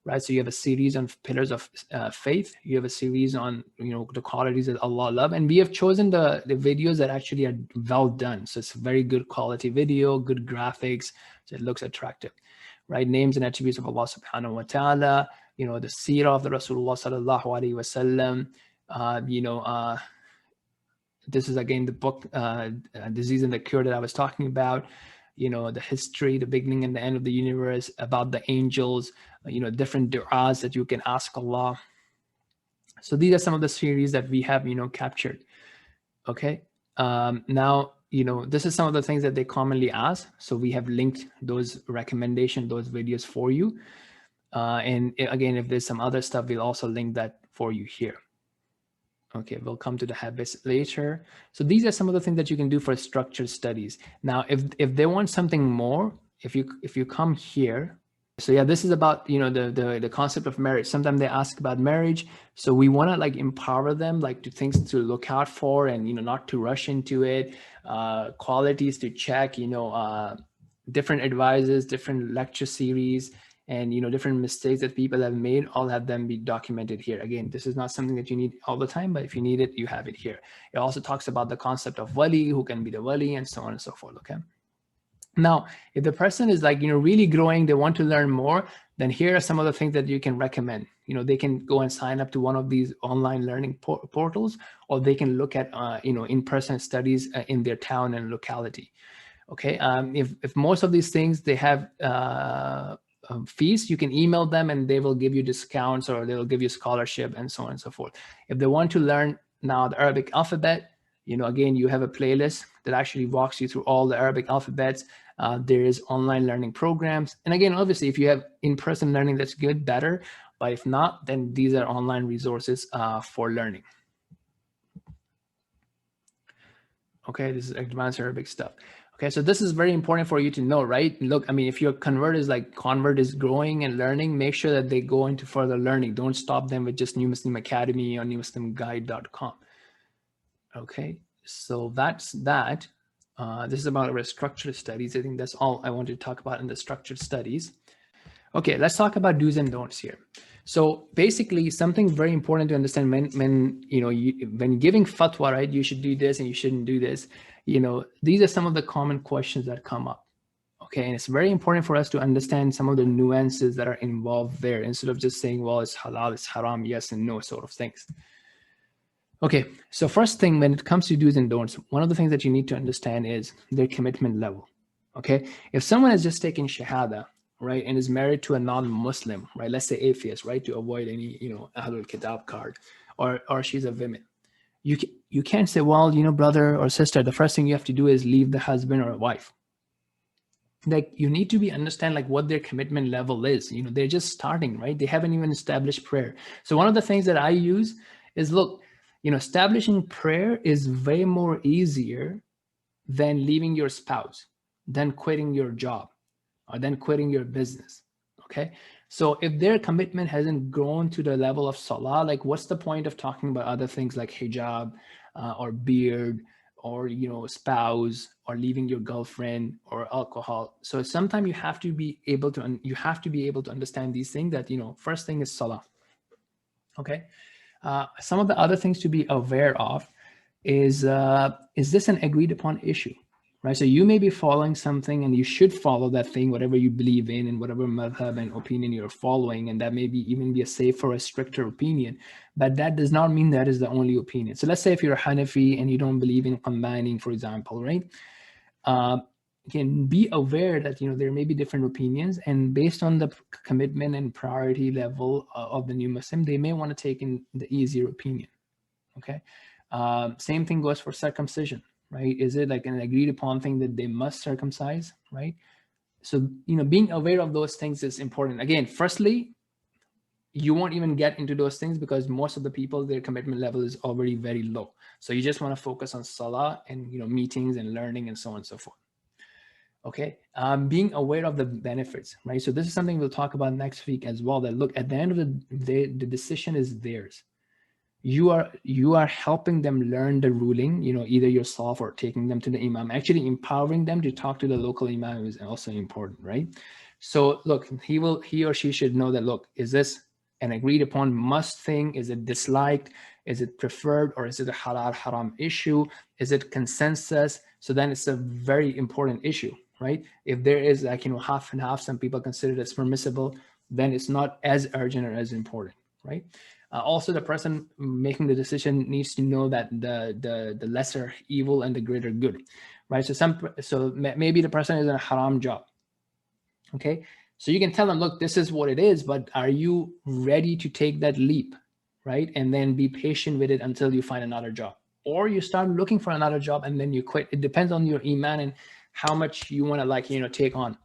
right? So you have a series on pillars of faith. You have a series on, the qualities that Allah love. And we have chosen the videos that actually are well done. So it's a very good quality video, good graphics, so it looks attractive, right? Names and attributes of Allah subhanahu wa ta'ala, the seerah of the Rasulullah sallallahu alaihi wasallam. This is again the book, Disease and the Cure that I was talking about, the history, the beginning and the end of the universe, about the angels, different du'as that you can ask Allah. So these are some of the series that we have, captured. Okay. Now, this is some of the things that they commonly ask. So we have linked those recommendations, those videos for you. And again, if there's some other stuff, we'll also link that for you here. Okay, we'll come to the habits later. So these are some of the things that you can do for structured studies. Now, if they want something more, if you come here, so yeah, this is about the concept of marriage. Sometimes they ask about marriage, so we want to like empower them, like to things to look out for, and not to rush into it. Qualities to check, different advices, different lecture series, and different mistakes that people have made, all have them be documented here. Again, this is not something that you need all the time, but if you need it, you have it here. It also talks about the concept of wali, who can be the wali, and so on and so forth. Okay. Now, if the person is like really growing, they want to learn more, then here are some of the things that you can recommend. They can go and sign up to one of these online learning portals, or they can look at in-person studies in their town and locality. Okay. If most of these things they have fees, you can email them and they will give you discounts, or they'll give you scholarship, and so on and so forth. If they want to learn now the Arabic alphabet, again, you have a playlist that actually walks you through all the Arabic alphabets. There is online learning programs. And again, obviously, if you have in-person learning, that's good, better. But if not, then these are online resources for learning. Okay, this is advanced Arabic stuff. Okay, so this is very important for you to know, right? Look, I mean, if your convert is growing and learning, make sure that they go into further learning. Don't stop them with just New Muslim Academy or newmuslimguide.com. Okay, so that's that. This is about our structured studies. I think that's all I wanted to talk about in the structured studies. Okay, let's talk about do's and don'ts here. So basically, something very important to understand when when giving fatwa, right? You should do this and you shouldn't do this. These are some of the common questions that come up. Okay, and it's very important for us to understand some of the nuances that are involved there, instead of just saying, well, it's halal, it's haram, yes and no sort of things. Okay, so first thing, when it comes to do's and don'ts, one of the things that you need to understand is their commitment level. Okay, if someone is just taking shahada, right, and is married to a non-Muslim, right, let's say atheist, right, to avoid any Ahlul Kitab card, or she's a woman, you can't say, well, brother or sister, the first thing you have to do is leave the husband or wife. Like, you need to understand like what their commitment level is. They're just starting, right? They haven't even established prayer. So one of the things that I use is, look, establishing prayer is way more easier than leaving your spouse, than quitting your job, or then quitting your business. Okay, so if their commitment hasn't grown to the level of salah, like, what's the point of talking about other things like hijab, or beard, or spouse, or leaving your girlfriend, or alcohol? So sometimes you have to be able to understand these things, that first thing is salah. Okay, some of the other things to be aware of is this an agreed upon issue, right? So you may be following something, and you should follow that thing, whatever you believe in, and whatever madhab and opinion you're following, and that may even be a safer, a stricter opinion, but that does not mean that is the only opinion. So let's say if you're a Hanafi and you don't believe in combining, for example, right? Can be aware that there may be different opinions, and based on the commitment and priority level of the new Muslim, they may want to take in the easier opinion. Okay, same thing goes for circumcision, right? Is it like an agreed upon thing that they must circumcise, right? So being aware of those things is important. Again, firstly, you won't even get into those things because most of the people, their commitment level is already very low. So you just want to focus on salah and meetings and learning and so on and so forth. Okay, being aware of the benefits, right? So this is something we'll talk about next week as well, that look, at the end of the day, the decision is theirs. You are helping them learn the ruling, either yourself or taking them to the imam. Actually empowering them to talk to the local imam is also important, right? So look, he or she should know that, look, is this an agreed upon must thing? Is it disliked? Is it preferred? Or is it a halal haram issue? Is it consensus? So then it's a very important issue, right? If there is like half and half, some people consider it as permissible, then it's not as urgent or as important, right? Also, the person making the decision needs to know that the lesser evil and the greater good, right? So maybe the person is in a haram job. Okay, so you can tell them, look, this is what it is, but are you ready to take that leap, right? And then be patient with it until you find another job, or you start looking for another job and then you quit. It depends on your iman and how much you want to take on.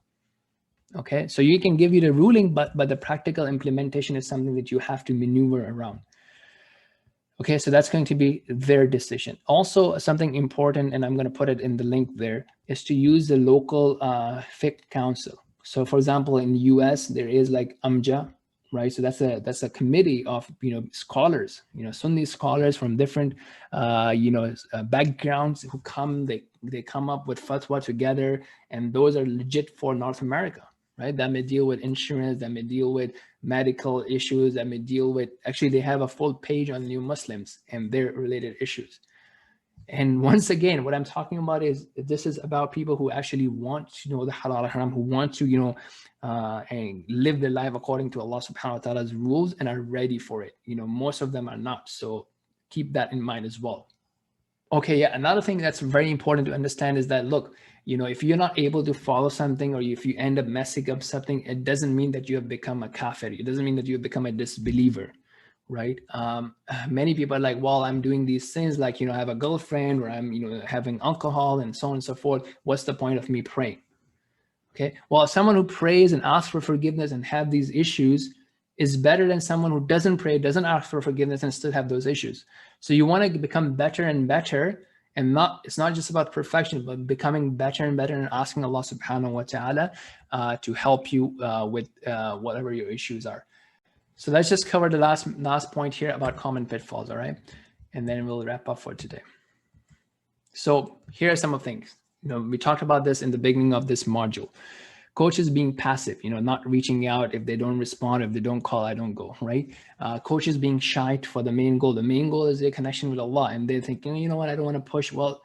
Okay, so you can give you the ruling, but the practical implementation is something that you have to maneuver around. Okay, so that's going to be their decision. Also, something important, and I'm going to put it in the link there, is to use the local fiqh council. So for example, in the US, there is like AMJA, right? So that's a committee of scholars, Sunni scholars from different backgrounds who they come up with fatwa together, and those are legit for North America, right? That may deal with insurance, that may deal with medical issues, that may deal with, actually they have a full page on new Muslims and their related issues. And once again, what I'm talking about is, this is about people who actually want to know the halal haram, who want to and live their life according to Allah subhanahu wa ta'ala's rules and are ready for it. Most of them are not, so keep that in mind as well. Okay, yeah, another thing that's very important to understand is that, look, if you're not able to follow something, or if you end up messing up something, it doesn't mean that you have become a kafir. It doesn't mean that you have become a disbeliever, right? Many people are like, well, I'm doing these things, like, I have a girlfriend, or I'm, having alcohol and so on and so forth. What's the point of me praying? Okay, well, someone who prays and asks for forgiveness and have these issues is better than someone who doesn't pray, doesn't ask for forgiveness, and still have those issues. So you want to become better and better, And it's not just about perfection, but becoming better and better and asking Allah subhanahu wa ta'ala to help you with whatever your issues are. So let's just cover the last point here about common pitfalls, all right? And then we'll wrap up for today. So here are some of the things. We talked about this in the beginning of this module. Coaches being passive, not reaching out. If they don't respond, if they don't call, I don't go, right? Coaches being shy for the main goal. The main goal is their connection with Allah, and they're thinking, you know what, I don't want to push. Well,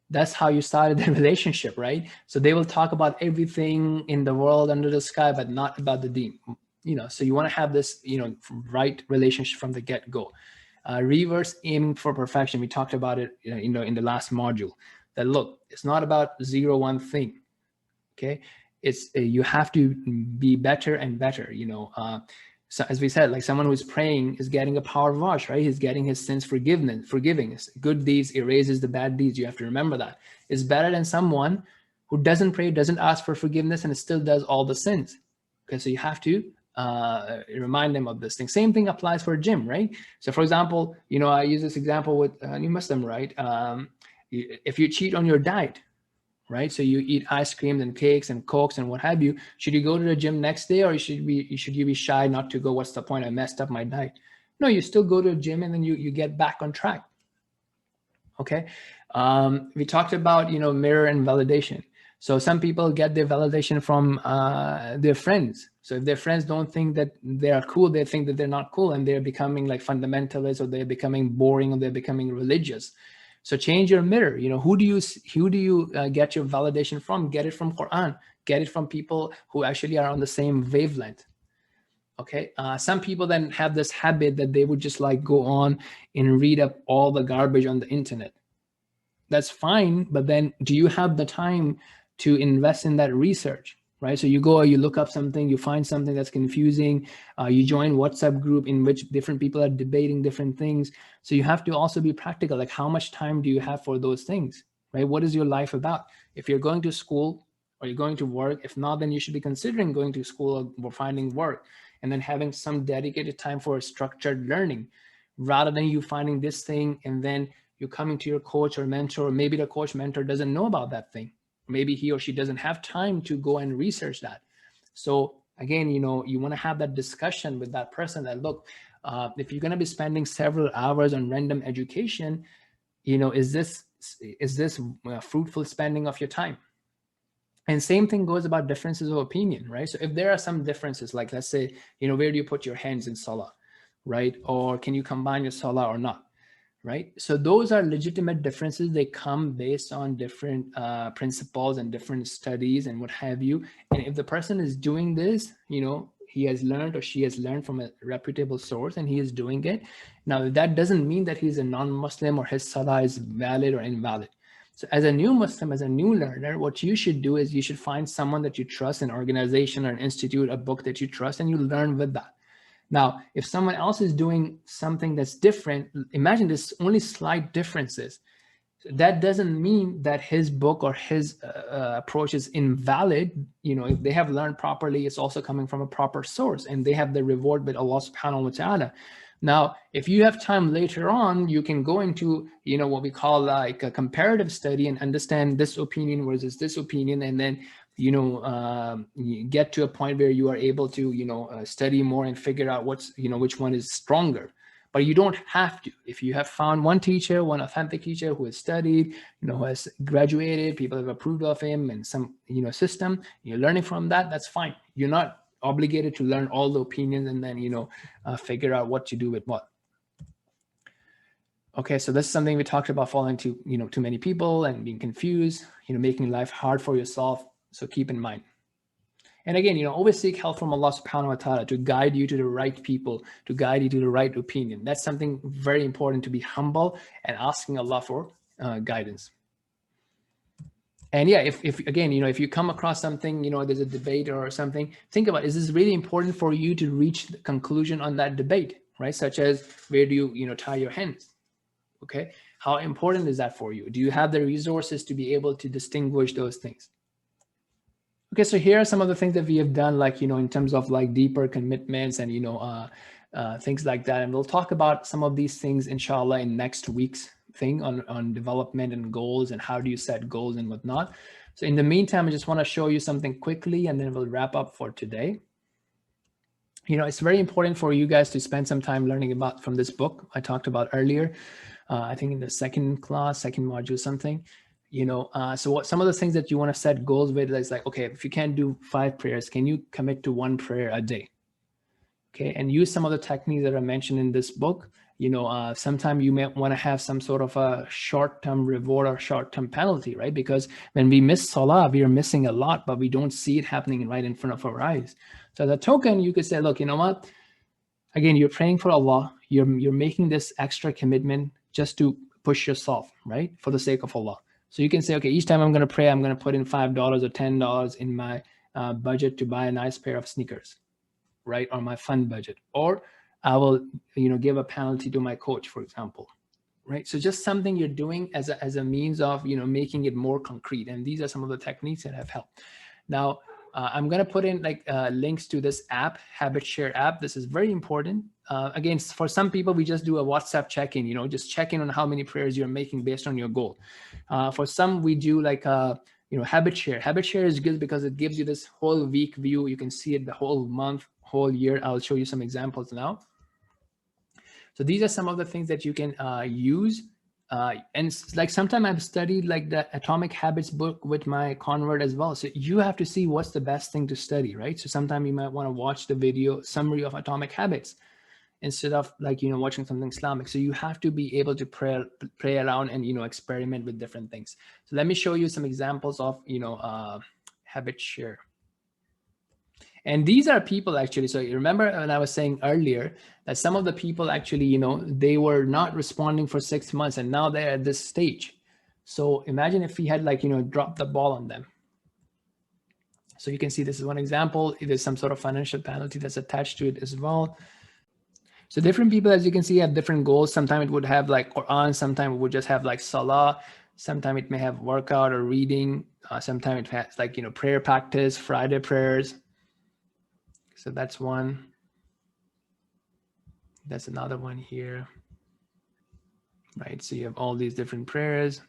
that's how you started the relationship, right? So they will talk about everything in the world under the sky, but not about the deen. So you want to have this, right relationship from the get-go. Reverse aiming for perfection. We talked about it, in the last module. That look, it's not about 0-1 thing. Okay, it's you have to be better and better. So as we said, like someone who's praying is getting a power wash, right? He's getting his sins forgiving. Good deeds erases the bad deeds. You have to remember that. It's better than someone who doesn't pray, doesn't ask for forgiveness, and still does all the sins. Okay, so you have to remind them of this thing. Same thing applies for a gym, right? So for example, I use this example with a new Muslim, right? If you cheat on your diet, right? So you eat ice creams and cakes and cokes and what have you, should you go to the gym next day, or should you be shy not to go? What's the point? I messed up my diet. No, you still go to the gym and then you get back on track. Okay. We talked about, mirror and validation. So some people get their validation from their friends. So if their friends don't think that they are cool, they think that they're not cool, and they're becoming like fundamentalists, or they're becoming boring, or they're becoming religious. So change your mirror. Who do you get your validation from? Get it from Quran. Get it from people who actually are on the same wavelength. Okay. Some people then have this habit that they would just like go on and read up all the garbage on the internet. That's fine, but then do you have the time to invest in that research? Right? So you go, you look up something, you find something that's confusing, you join WhatsApp group in which different people are debating different things. So you have to also be practical. Like, how much time do you have for those things, right? What is your life about? If you're going to school or you're going to work, if not, then you should be considering going to school or finding work, and then having some dedicated time for structured learning, rather than you finding this thing and then you coming to your coach or mentor, or maybe the coach mentor doesn't know about that thing. Maybe he or she doesn't have time to go and research that. So again, you want to have that discussion with that person that, look, if you're going to be spending several hours on random education, is this fruitful spending of your time? And same thing goes about differences of opinion, right? So if there are some differences, like let's say, where do you put your hands in salah, right? Or can you combine your salah or not? Right? So those are legitimate differences. They come based on different principles and different studies and what have you. And if the person is doing this, he has learned or she has learned from a reputable source and he is doing it. Now, that doesn't mean that he's a non-Muslim or his salah is valid or invalid. So as a new Muslim, as a new learner, what you should do is you should find someone that you trust, an organization or an institute, a book that you trust, and you learn with that. Now, if someone else is doing something that's different, imagine there's only slight differences. That doesn't mean that his book or his approach is invalid. If they have learned properly, it's also coming from a proper source, and they have the reward with Allah subhanahu wa ta'ala. Now, if you have time later on, you can go into, what we call like a comparative study and understand this opinion versus this opinion, and then you get to a point where you are able to, study more and figure out which one is stronger. But you don't have to. If you have found one teacher, one authentic teacher who has studied, who has graduated, people have approved of him and some, system, you're learning from that, that's fine. You're not obligated to learn all the opinions and then, figure out what to do with what. Okay, so this is something we talked about, falling to, too many people and being confused, making life hard for yourself. So keep in mind. And again, always seek help from Allah subhanahu wa ta'ala to guide you to the right people, to guide you to the right opinion. That's something very important, to be humble and asking Allah for guidance. And yeah, if again, if you come across something, there's a debate or something, think about, is this really important for you to reach the conclusion on that debate, right? Such as, where do you, tie your hands? Okay. How important is that for you? Do you have the resources to be able to distinguish those things? Okay, so here are some of the things that we have done, like, in terms of like deeper commitments and, things like that. And we'll talk about some of these things, inshallah, in next week's thing on development and goals and how do you set goals and whatnot. So in the meantime, I just want to show you something quickly and then we'll wrap up for today. It's very important for you guys to spend some time learning about from this book I talked about earlier. I think in the second module, something, so what some of the things that you want to set goals with is like, okay, if you can't do 5 prayers, can you commit to 1 prayer a day? Okay, and use some of the techniques that are mentioned in this book. Sometimes you may want to have some sort of a short-term reward or short-term penalty, right? Because when we miss salah, we are missing a lot, but we don't see it happening right in front of our eyes. So the token, you could say, look, you know what? Again, you're praying for Allah. You're making this extra commitment just to push yourself, right? For the sake of Allah. So you can say, okay, each time I'm going to pray, I'm going to put in $5 or $10 in my budget to buy a nice pair of sneakers, right? Or my fund budget, or I will, give a penalty to my coach, for example, right? So just something you're doing as a means of, making it more concrete. And these are some of the techniques that have helped. Now, I'm going to put in links to this app, Habit Share app. This is very important. Again, for some people, we just do a WhatsApp check-in, just check in on how many prayers you're making based on your goal. For some, we do Habit Share. Habit Share is good because it gives you this whole week view. You can see it the whole month, whole year. I'll show you some examples now. So these are some of the things that you can use. And sometimes I've studied the Atomic Habits book with my convert as well. So you have to see what's the best thing to study, right? So sometimes you might want to watch the video summary of Atomic Habits instead of watching something Islamic. So you have to be able to play around and, experiment with different things. So let me show you some examples of, Habit Share. And these are people actually, so you remember when I was saying earlier that some of the people actually, they were not responding for 6 months and now they're at this stage. So imagine if we had dropped the ball on them. So you can see this is one example. There's some sort of financial penalty that's attached to it as well. So different people, as you can see, have different goals. Sometimes it would have Quran, sometimes it would just have Salah. Sometimes it may have workout or reading. Sometimes it has prayer practice, Friday prayers. So that's one. That's another one here, right? So you have all these different prayers.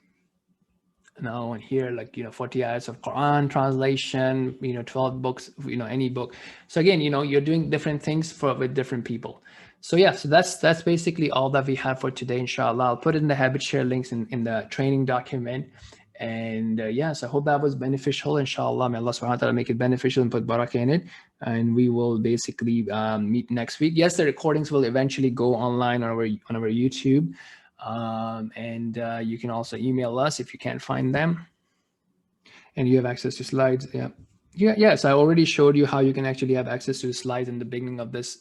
Another one here, 40 ayahs of Quran translation, 12 books, any book. So again, you're doing different things with different people. So yeah, so that's basically all that we have for today, inshallah. I'll put it in the Habit Share links in the training document. And yes, I hope that was beneficial. Inshallah, may Allah subhanahu wa ta'ala make it beneficial and put barakah in it. And we will basically meet next week. Yes, the recordings will eventually go online on our YouTube. And you can also email us if you can't find them. And you have access to slides. Yeah. Yes, I already showed you how you can actually have access to the slides in the beginning of this